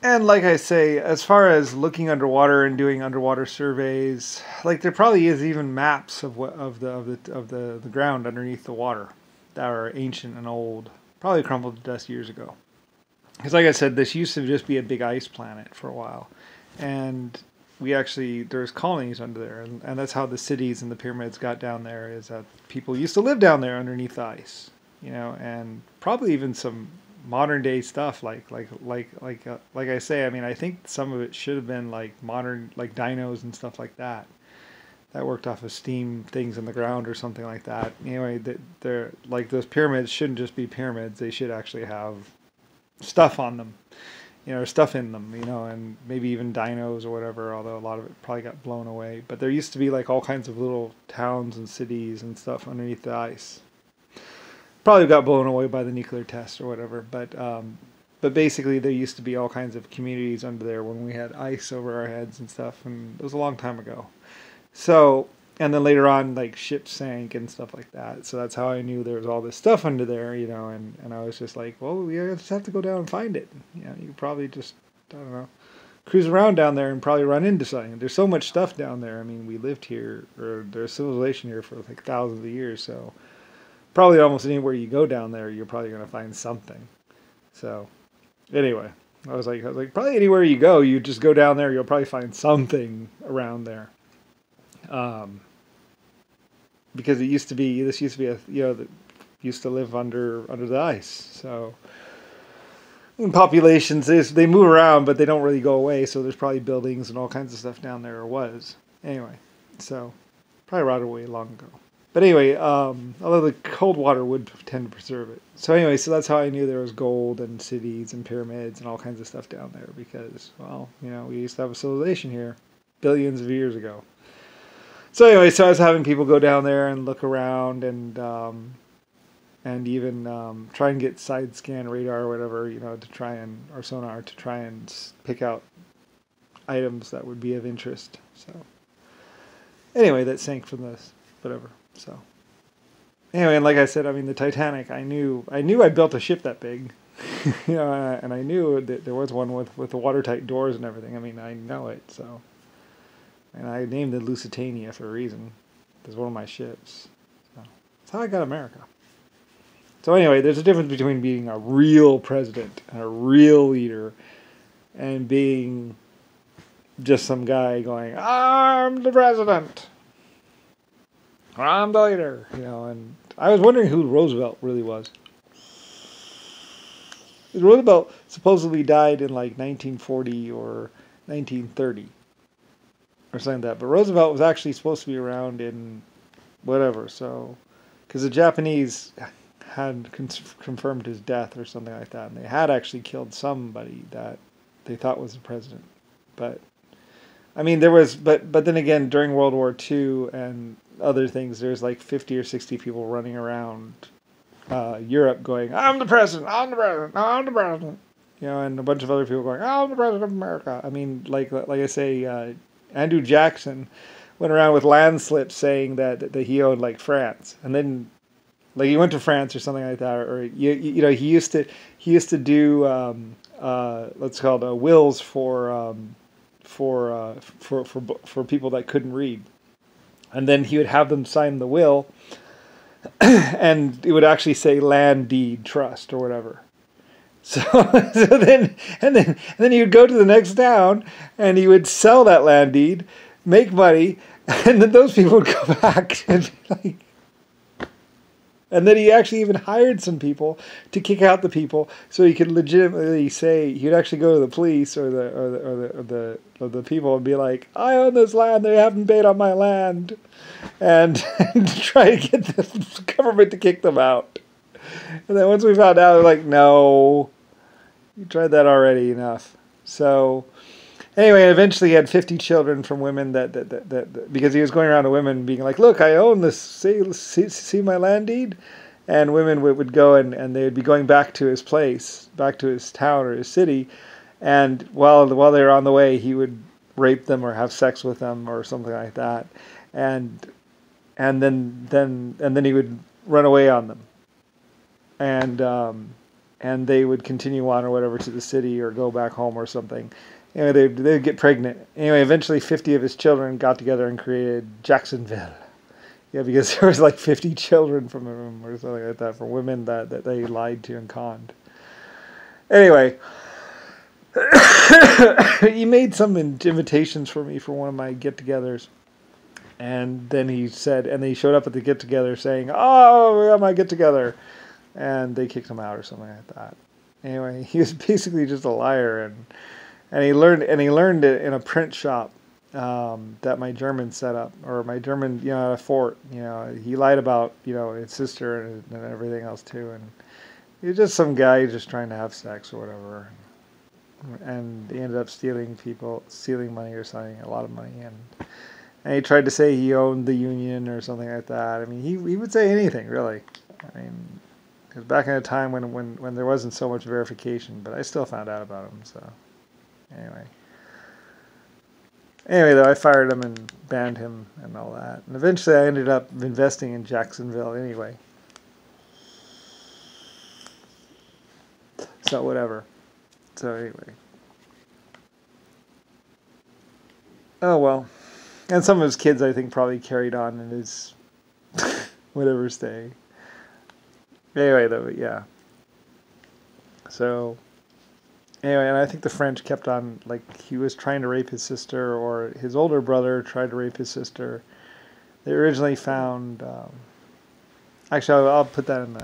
And like I say, as far as looking underwater and doing underwater surveys, like there probably is even maps of what of the ground underneath the water that are ancient and old, probably crumbled to dust years ago. Because like I said, this used to just be a big ice planet for a while, and we actually there's colonies under there, and that's how the cities and the pyramids got down there. Is that people used to live down there underneath the ice, and probably even some modern day stuff like I say. I mean, I think some of it should have been like modern like dinos and stuff like that that worked off of steam things in the ground or something like that. Anyway, they're like those pyramids shouldn't just be pyramids. They should actually have stuff on them, or stuff in them, and maybe even dinos or whatever, although a lot of it probably got blown away. But there used to be like all kinds of little towns and cities and stuff underneath the ice. Probably got blown away by the nuclear test or whatever, but basically there used to be all kinds of communities under there when we had ice over our heads and stuff, and it was a long time ago. So, and then later on, like ships sank and stuff like that. So that's how I knew there was all this stuff under there, and I was just like, well, we just have to go down and find it. You could probably just, I don't know, cruise around down there and probably run into something. There's so much stuff down there. I mean, we lived here, or there's civilization here for like thousands of years. So probably almost anywhere you go down there, you're probably going to find something. So anyway, I was like, probably anywhere you go, you just go down there, you'll probably find something around there. Because this used to be that used to live under the ice. So populations, they move around, but they don't really go away. So there's probably buildings and all kinds of stuff down there, or was anyway. So probably rotted away long ago. But anyway, although the cold water would tend to preserve it. So anyway, so that's how I knew there was gold and cities and pyramids and all kinds of stuff down there, because, well, we used to have a civilization here billions of years ago. So anyway, so I was having people go down there and look around and even try and get side scan radar or whatever, to try and, or sonar, to try and pick out items that would be of interest. So anyway, that sank from this, whatever. So anyway, and like I said, I mean, the Titanic, I knew I built a ship that big, and I knew that there was one with the watertight doors and everything. I mean, I know it, so. And I named it Lusitania for a reason. It was one of my ships. So that's how I got America. So anyway, there's a difference between being a real president and a real leader and being just some guy going, I'm the president. I'm the leader. And I was wondering who Roosevelt really was. Roosevelt supposedly died in like 1940 or 1930. Or something like that. But Roosevelt was actually supposed to be around in whatever, so, because the Japanese had confirmed his death or something like that, and they had actually killed somebody that they thought was the president. But, I mean, there was, but then again, during World War II and other things, there's like 50 or 60 people running around Europe going, I'm the president, I'm the president, I'm the president. And a bunch of other people going, I'm the president of America. I mean, like I say, Andrew Jackson went around with land slips saying that he owned like France, and then like he went to France or something like that, or he used to do let's call it wills for people that couldn't read, and then he would have them sign the will, and it would actually say land deed trust or whatever. So then he would go to the next town and he would sell that land deed, make money, and then those people would go back and be like, and then he actually even hired some people to kick out the people so he could legitimately say, he'd actually go to the police or the people and be like, I own this land, they haven't paid on my land, and try to get the government to kick them out. And then once we found out, they're like, no, you tried that already, enough. So anyway, eventually he had 50 children from women that because he was going around to women being like, look, I own this, see my land deed? And women would go and they would be going back to his place, back to his town or his city. And while they were on the way, he would rape them or have sex with them or something like that. And then he would run away on them. And and they would continue on or whatever to the city or go back home or something. Anyway, they'd get pregnant. Anyway, eventually 50 of his children got together and created Jacksonville. Yeah, because there was like 50 children from him or something like that, from women that they lied to and conned. Anyway, he made some invitations for me for one of my get-togethers. And then he said, and they showed up at the get-together saying, "Oh, we're at my get-together." And they kicked him out or something like that. Anyway, he was basically just a liar, and he learned it in a print shop that my German set up, or my German, at a fort. He lied about, his sister and everything else too, and he was just some guy just trying to have sex or whatever, and he ended up stealing money or something, a lot of money, and he tried to say he owned the union or something like that. I mean, he would say anything, really. I mean, it was back in a time when there wasn't so much verification, but I still found out about him, so anyway. Anyway, though, I fired him and banned him and all that. And eventually I ended up investing in Jacksonville anyway. So, whatever. So, anyway. Oh, well. And some of his kids, I think, probably carried on in his whatever stay. Anyway, though, yeah. So, anyway, and I think the French kept on, like, he was trying to rape his sister, or his older brother tried to rape his sister. They originally found, actually, I'll put that in the